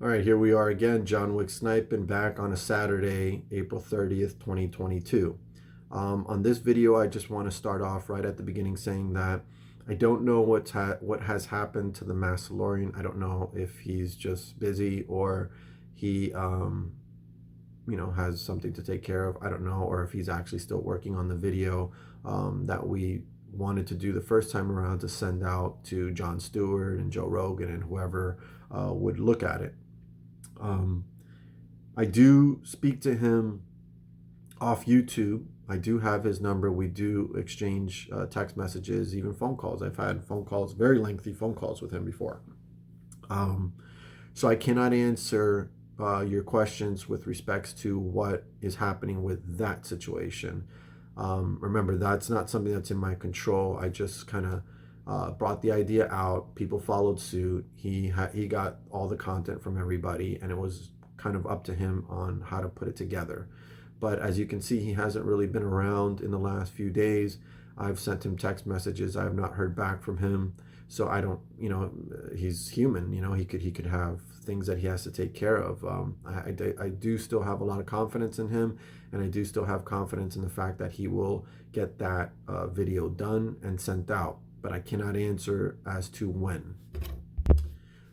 All right, here we are again, Johnwicksnipin, back on a Saturday, April 30th, 2022. On this video, I just want to start off right at the beginning saying that I don't know what has happened to the Massalorian. I don't know if he's just busy or he, has something to take care of. I don't know, or if he's actually still working on the video that we wanted to do the first time around to send out to Jon Stewart and Joe Rogan and whoever would look at it. I do speak to him off YouTube. I do have his number. We do exchange text messages, even phone calls. I've had phone calls, very lengthy phone calls with him before. So I cannot answer your questions with respects to what is happening with that situation. Remember, that's not something that's in my control. I just kind of brought the idea out. People followed suit. He got all the content from everybody, and it was kind of up to him on how to put it together. But as you can see, he hasn't really been around in the last few days. I've sent him text messages. I have not heard back from him. So I don't, he's human. He could have things that he has to take care of. I do still have a lot of confidence in him, and I do still have confidence in the fact that he will get that video done and sent out. But I cannot answer as to when.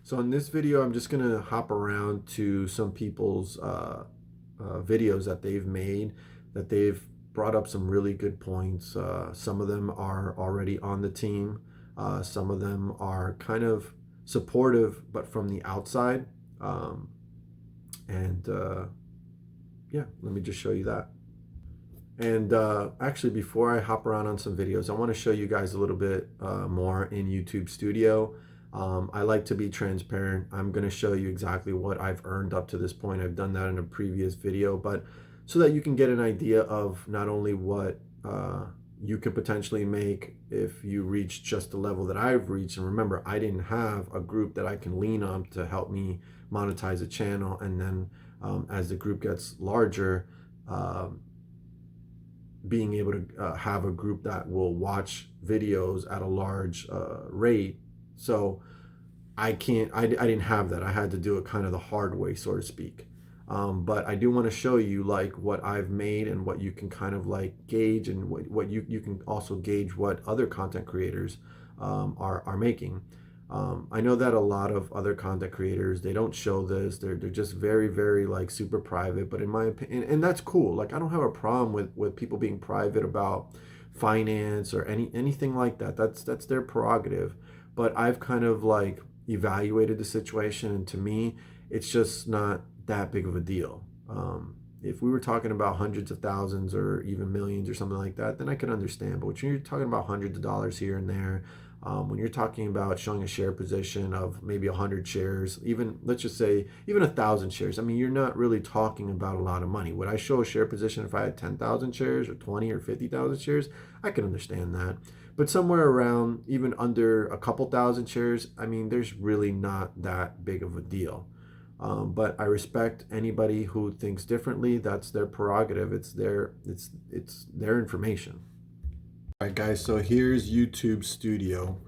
So in this video, I'm just gonna hop around to some people's videos that they've made, that they've brought up some really good points. Some of them are already on the team. Some of them are kind of supportive, but from the outside. Yeah, let me just show you that. And actually, before I hop around on some videos, I want to show you guys a little bit more in YouTube Studio. I like to be transparent. I'm going to show you exactly what I've earned up to this point. I've done that in a previous video, but so that you can get an idea of not only what you could potentially make if you reach just the level that I've reached. And remember, I didn't have a group that I can lean on to help me monetize a channel. And then as the group gets larger, being able to have a group that will watch videos at a large rate. So I didn't have that. I had to do it kind of the hard way, so to speak. But I do want to show you like what I've made and what you can kind of like gauge, and what you can also gauge what other content creators are making. I know that a lot of other content creators, they don't show this. They're just very, very like super private. But in my opinion, and that's cool. Like, I don't have a problem with people being private about finance or anything like that. That's their prerogative. But I've kind of like evaluated the situation, and to me, it's just not that big of a deal. If we were talking about hundreds of thousands or even millions or something like that, then I could understand. But when you're talking about hundreds of dollars here and there, when you're talking about showing a share position of maybe 100 shares, even let's just say even 1,000 shares, I mean, you're not really talking about a lot of money. Would I show a share position if I had 10,000 shares or 20 or 50,000 shares? I can understand that. But somewhere around even under a couple thousand shares, I mean, there's really not that big of a deal. But I respect anybody who thinks differently. That's their prerogative. It's their information. All right, guys, so here's YouTube Studio,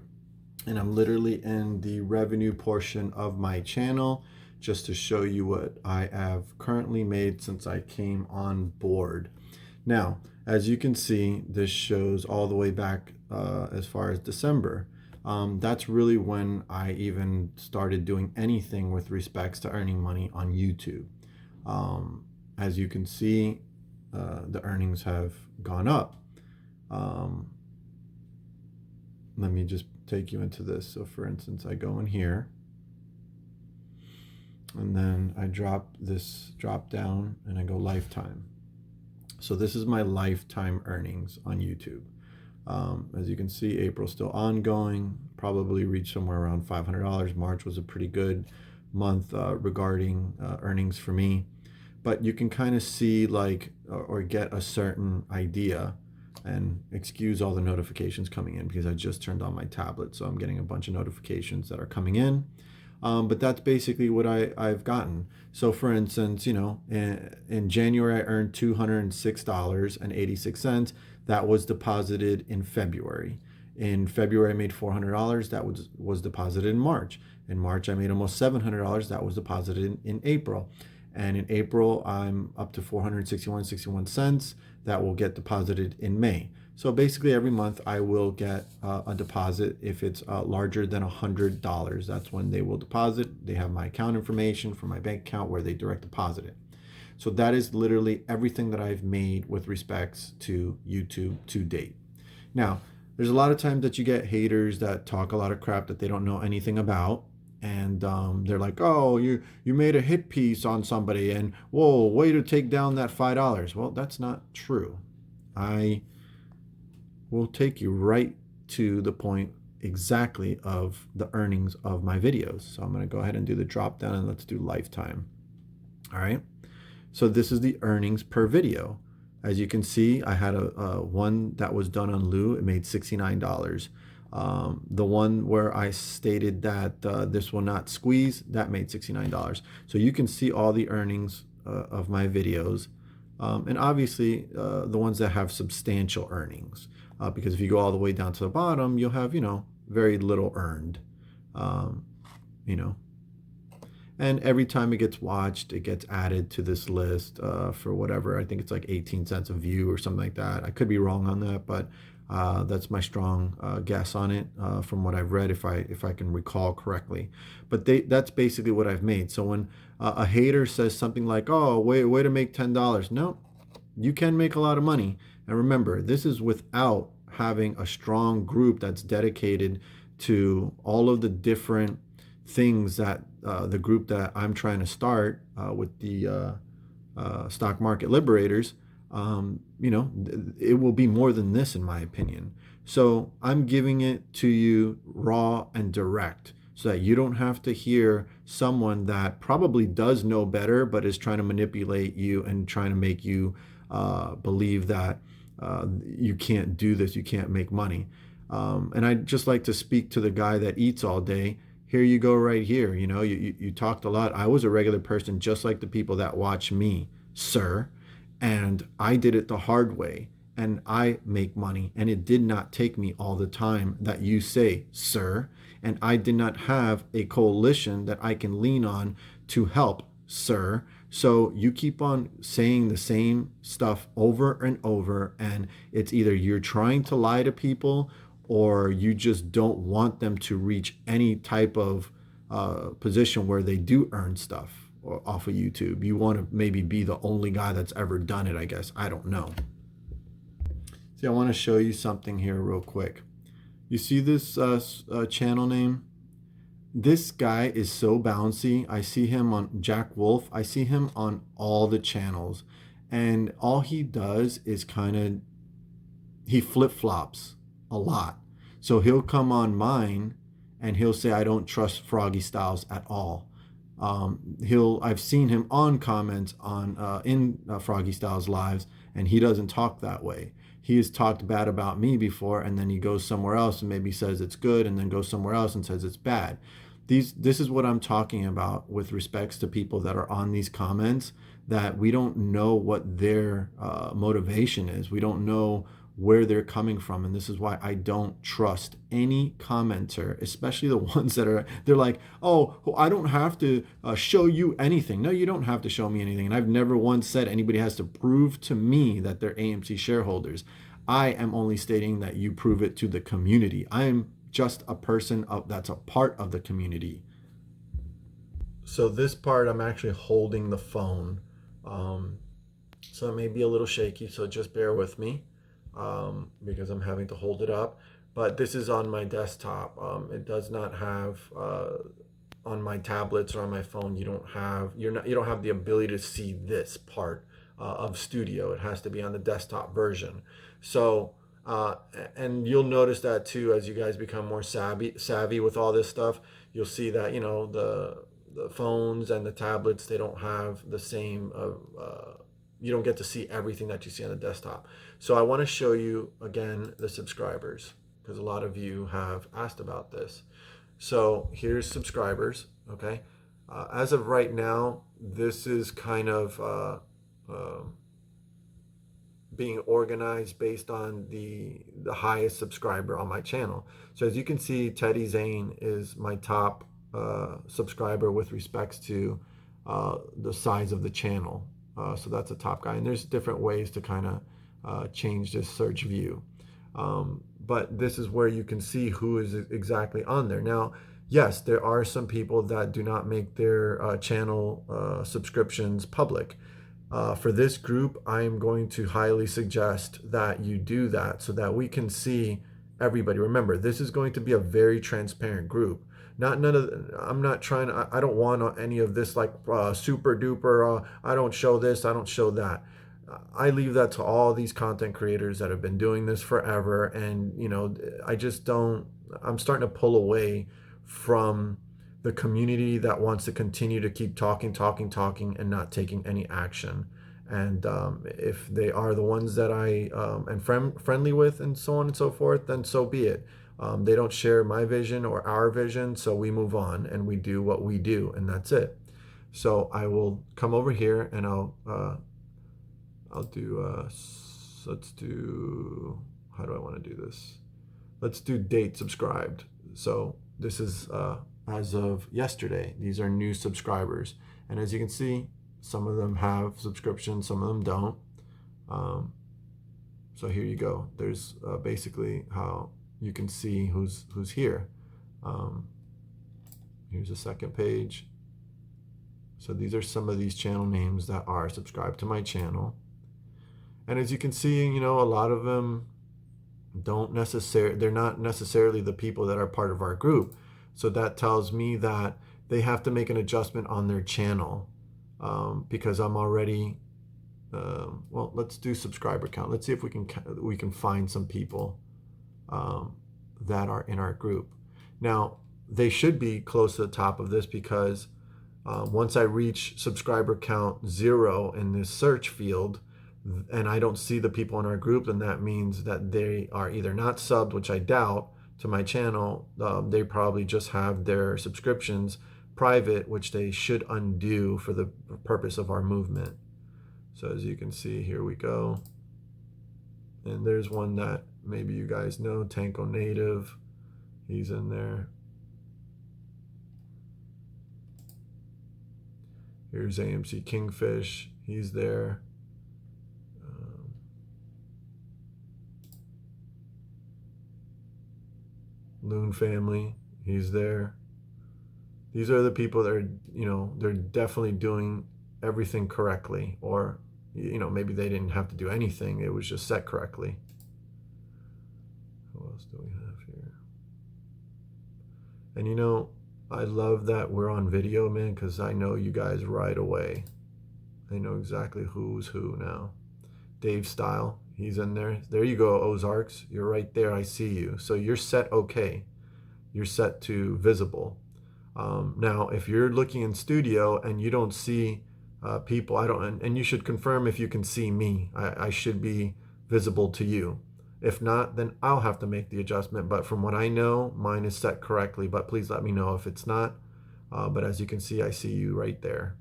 and I'm literally in the revenue portion of my channel just to show you what I have currently made since I came on board. Now, as you can see, this shows all the way back as far as December. That's really when I even started doing anything with respects to earning money on YouTube. As you can see, the earnings have gone up. Let me just take you into this. So for instance, I go in here and then I drop down and I go lifetime. So this is my lifetime earnings on YouTube. As you can see, April's still ongoing, probably reached somewhere around $500. March was a pretty good month regarding earnings for me. But you can kind of see like, or get a certain idea. And excuse all the notifications coming in because I just turned on my tablet, so I'm getting a bunch of notifications that are coming in. But that's basically what I've gotten. So for instance, in January I earned $206.86. That was deposited in February. In February I made $400. That was deposited in March. In March, I made almost $700. That was deposited in April. And in April, I'm up to 461.61 cents. That will get deposited in May. So basically every month I will get a deposit if it's larger than $100. That's when they will deposit. They have my account information for my bank account where they direct deposit it. So that is literally everything that I've made with respects to YouTube to date. Now, there's a lot of times that you get haters that talk a lot of crap that they don't know anything about. And they're like, oh, you made a hit piece on somebody and whoa, way to take down that $5. Well, that's not true. I will take you right to the point exactly of the earnings of my videos. So I'm going to go ahead and do the drop down and let's do lifetime. All right. So this is the earnings per video. As you can see, I had a one that was done on Lou. It made $69. The one where I stated that this will not squeeze, that made $69. So you can see all the earnings of my videos. And obviously the ones that have substantial earnings. Because if you go all the way down to the bottom, you'll have, very little earned, And every time it gets watched, it gets added to this list for whatever. I think it's like 18 cents a view or something like that. I could be wrong on that, but that's my strong guess on it from what I've read, if I can recall correctly. But that's basically what I've made. So when a hater says something like, oh, way to make $10, no, you can make a lot of money. And remember, this is without having a strong group that's dedicated to all of the different things that the group that I'm trying to start with the Stock Market Liberators, it will be more than this, in my opinion. So I'm giving it to you raw and direct so that you don't have to hear someone that probably does know better but is trying to manipulate you and trying to make you believe that you can't do this, you can't make money. And I'd just like to speak to the guy that eats all day. Here you go right here. You talked a lot. I was a regular person just like the people that watch me, sir. And I did it the hard way. And I make money. And it did not take me all the time that you say, sir. And I did not have a coalition that I can lean on to help, sir. So you keep on saying the same stuff over and over. And it's either you're trying to lie to people or you just don't want them to reach any type of position where they do earn stuff off of YouTube. You want to maybe be the only guy that's ever done it, I guess. I don't know. See, I want to show you something here real quick. You see this channel name? This guy is so bouncy. I see him on Jack Wolf. I see him on all the channels. And all he does is he flip-flops a lot. So he'll come on mine and he'll say, I don't trust Froggy Styles at all. I've seen him on comments in Froggy Styles lives, and he doesn't talk that way. He has talked bad about me before, and then he goes somewhere else and maybe says it's good, and then goes somewhere else and says it's bad. This is what I'm talking about with respects to people that are on these comments, that we don't know what their motivation is. We don't know where they're coming from. And this is why I don't trust any commenter, especially the ones they're like, oh, I don't have to show you anything. No, you don't have to show me anything. And I've never once said anybody has to prove to me that they're AMC shareholders. I am only stating that you prove it to the community. I am just a person that's a part of the community. So this part, I'm actually holding the phone. So it may be a little shaky, so just bear with me. Because I'm having to hold it up, but this is on my desktop. It does not have on my tablets or on my phone. You don't have the ability to see this part of Studio. It has to be on the desktop version. So and you'll notice that too as you guys become more savvy with all this stuff. You'll see that the phones and the tablets, they don't have the same you don't get to see everything that you see on the desktop. So I want to show you again the subscribers, because a lot of you have asked about this. So here's subscribers. Okay, as of right now, this is kind of being organized based on the highest subscriber on my channel. So as you can see, Teddy Zane is my top subscriber with respects to the size of the channel. So that's a top guy. And there's different ways to kind of change this search view. But this is where you can see who is exactly on there. Now, yes, there are some people that do not make their channel subscriptions public. For this group, I am going to highly suggest that you do that so that we can see everybody. Remember, this is going to be a very transparent group. I'm not trying to, I don't want any of this like super duper, I don't show this, I don't show that. I leave that to all these content creators that have been doing this forever. And, you know, I just don't, I'm starting to pull away from the community that wants to continue to keep talking and not taking any action. And if they are the ones that I am friendly with and so on and so forth, then so be it. They don't share my vision or our vision, so we move on and we do what we do, and that's it. So I will come over here and I'll do, let's do, how do I want to do this? Let's do date subscribed. So this is as of yesterday. These are new subscribers. And as you can see, some of them have subscriptions, some of them don't. So here you go. There's basically how you can see who's here. Here's a second page. So these are some of these channel names that are subscribed to my channel. And as you can see, you know, a lot of them they're not necessarily the people that are part of our group. So that tells me that they have to make an adjustment on their channel because I'm already, well, let's do subscriber count. Let's see if we can find some people that are in our group. Now, they should be close to the top of this because once I reach subscriber count 0 in this search field, and I don't see the people in our group, then that means that they are either not subbed, which I doubt, to my channel. They probably just have their subscriptions private, which they should undo for the purpose of our movement. So as you can see, here we go. And there's one that maybe you guys know, Tanko Native. He's in there. Here's AMC Kingfish. He's there. Loon Family, he's there. These are the people that are, you know, they're definitely doing everything correctly, or, you know, maybe they didn't have to do anything, it was just set correctly. Who else do we have here? And you know, I love that we're on video, man, because I know you guys right away. I know exactly who's who now. Dave Style, he's in there. There you go, Ozarks. You're right there. I see you. So you're set okay. You're set to visible. Now, if you're looking in studio and you don't see people, and you should confirm if you can see me. I should be visible to you. If not, then I'll have to make the adjustment. But from what I know, mine is set correctly. But please let me know if it's not. But as you can see, I see you right there.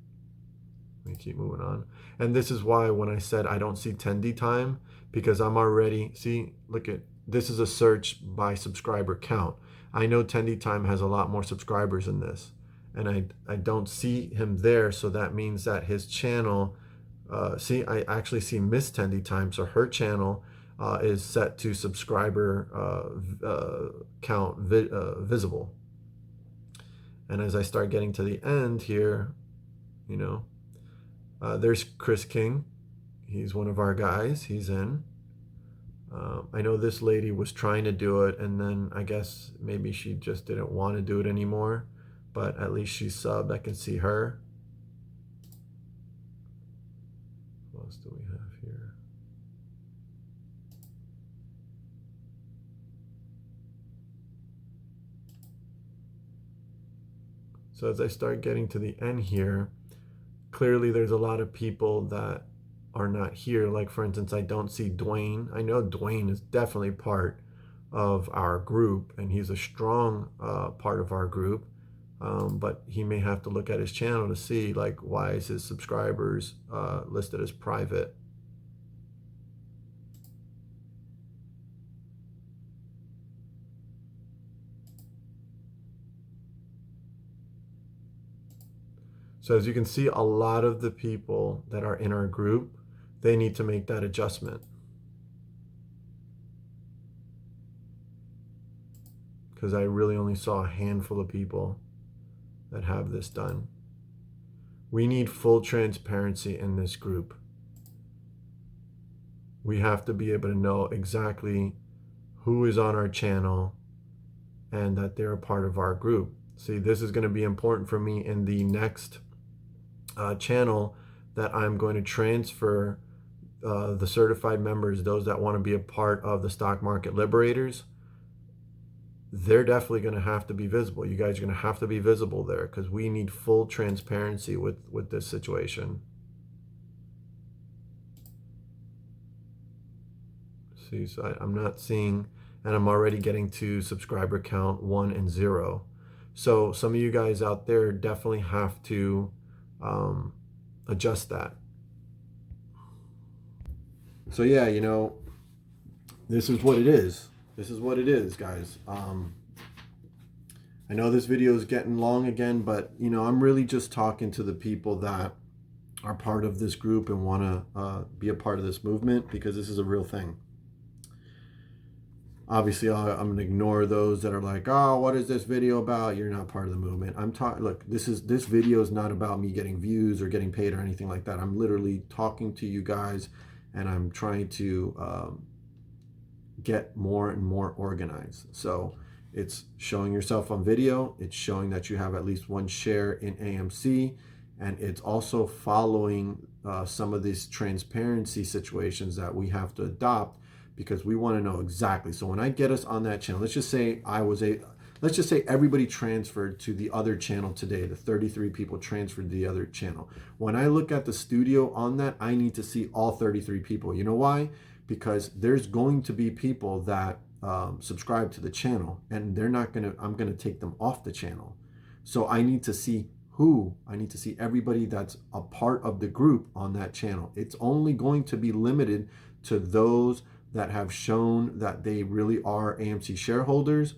Let me keep moving on. And this is why when I said I don't see tendy time, because I'm already, see, look at, this is a search by subscriber count. I know tendy time has a lot more subscribers in this. And I don't see him there, so that means that his channel, see, I actually see Miss Tendy Time, so her channel is set to subscriber count visible. And as I start getting to the end here, you know, there's Chris King. He's one of our guys. He's in. I know this lady was trying to do it, and then I guess maybe she just didn't want to do it anymore. But at least she's subbed. I can see her. What else do we have here? So as I start getting to the end here, clearly there's a lot of people that are not here. Like, for instance, I don't see Dwayne. I know Dwayne is definitely part of our group, and he's a strong part of our group. But he may have to look at his channel to see, like, why is his subscribers listed as private. So as you can see, a lot of the people that are in our group, they need to make that adjustment. Because I really only saw a handful of people that have this done. We need full transparency in this group. We have to be able to know exactly who is on our channel and that they're a part of our group. See, this is going to be important for me in the next channel that I'm going to transfer the certified members, those that want to be a part of the Stock Market Liberators. They're definitely going to have to be visible. You guys are going to have to be visible there because we need full transparency with this situation. See, so I'm not seeing, and I'm already getting to subscriber count 1 and 0. So some of you guys out there definitely have to adjust that. So yeah, you know, this is what it is. This is what it is, guys. I know this video is getting long again, but you know, I'm really just talking to the people that are part of this group and want to be a part of this movement, because this is a real thing. Obviously, I'm going to ignore those that are like, oh, what is this video about? You're not part of the movement. I'm talking, look, this video is not about me getting views or getting paid or anything like that. I'm literally talking to you guys, and I'm trying to get more and more organized. So it's showing yourself on video. It's showing that you have at least 1 share in AMC. And it's also following some of these transparency situations that we have to adopt, because we want to know exactly. So when I get us on that channel, let's just say everybody transferred to the other channel today. The 33 people transferred to the other channel. When I look at the studio on that, I need to see all 33 people. You know why? Because there's going to be people that subscribe to the channel, and they're not going to, I'm going to take them off the channel. So I need to see I need to see everybody that's a part of the group on that channel. It's only going to be limited to those that have shown that they really are AMC shareholders.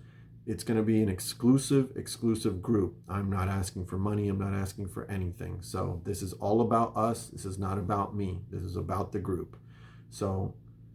It's going to be an exclusive group. I'm not asking for money. I'm not asking for anything. So this is all about us. This is not about me. This is about the group. So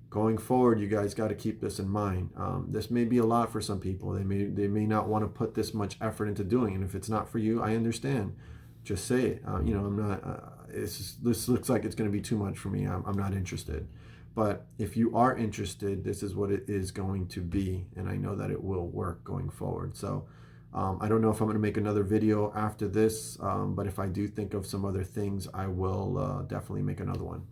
going forward, you guys got to keep this in mind. This may be a lot for some people. They may not want to put this much effort into doing it. And if it's not for you, I understand. Just say it. You know, I'm not. This looks like it's going to be too much for me. I'm not interested. But if you are interested, this is what it is going to be, and I know that it will work going forward. So I don't know if I'm going to make another video after this, but if I do think of some other things, I will definitely make another one.